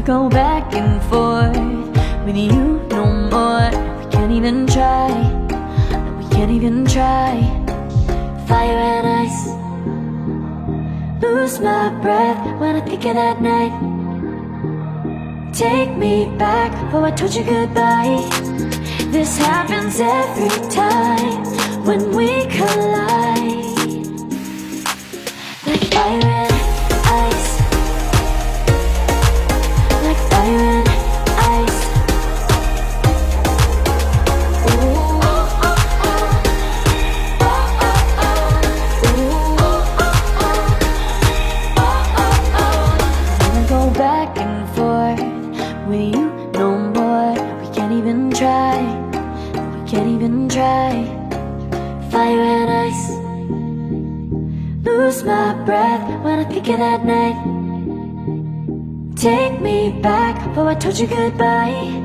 go back and forth with you no more. We can't even try, no, we can't even try. Fire and ice, lose my breath when I think of that night. Take me back, oh I told you goodbye. This happens every time when we collide. Like fire and ice, like fire and ice. Ooh, oh, oh, oh. Oh, oh, oh. Ooh, oh, oh, oh. Oh, oh, oh. Wanna go back and forth with you no more. We can't even try, we can't even try. Fire and ice, lose my breath when I think of that night. Take me back, oh I told you goodbye.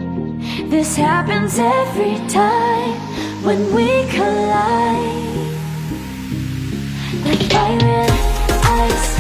This happens every time when we collide. Like fire and ice.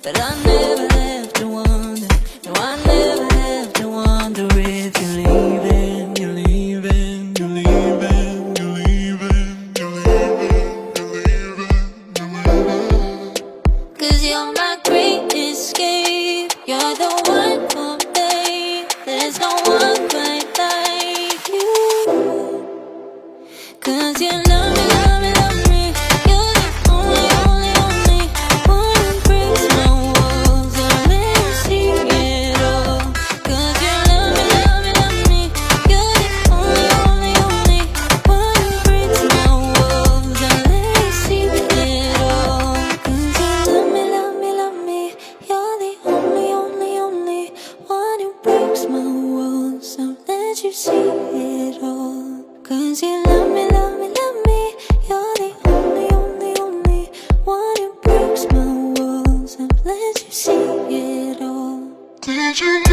But I never have to wonder, no I never have to wonder if you're leaving, you're leaving, you're leaving, you're leaving, you're leaving, you're leaving, you're leaving. 'Cause you're my great escape, you're the one for me, there's no one quite like you. 'Cause you love me, love me, love me, you're the only, only, only one who breaks my walls and let me see it all. 'Cause you love me, love me, love me, you're the only, only, only one who breaks my walls and let me see it all. 'Cause you love me, love me, love me, you're the only, only, only one who breaks my walls and let you see it all. 'Cause you love me, love me, love me, you're the only, only, only one who breaks my walls and lets you see it all. Did you know?